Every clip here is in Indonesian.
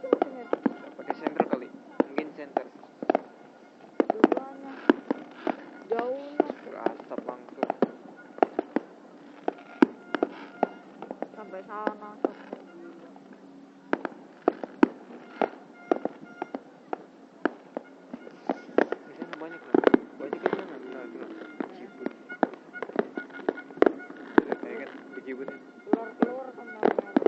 Pakai senter kali, mungkin senter. Duluannya jauhnya Berasap langsung sampai sana. di sana banyak kan di sana benar bejibun kayak kan bejibun Keluar kembang merah.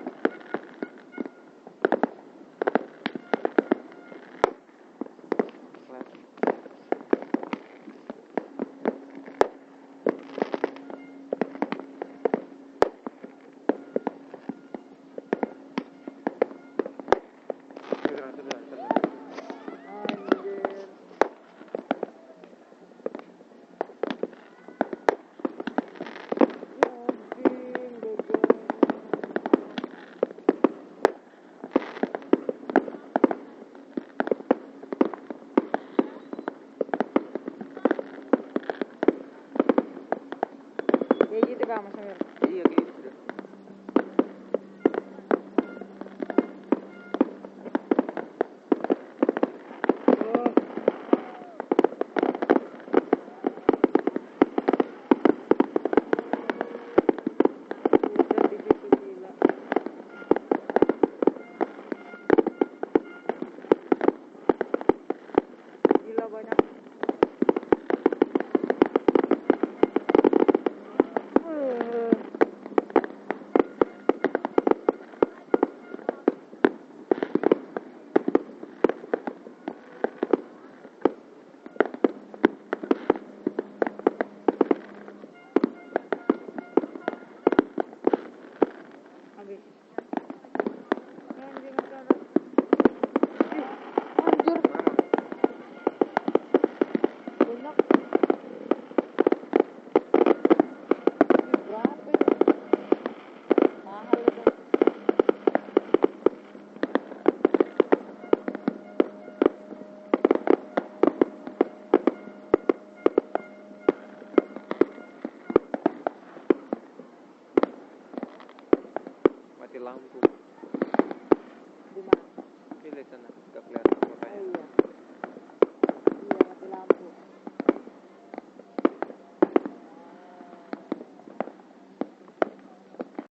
Kayak gitu Kak Mas Amir. iya kayak gitu dah. Udah di situ gila. Gila banyak. Habis. Anjing ada. Ih, anjir. Banyak. Ini berapa ya? Mahal itu. Mati lampu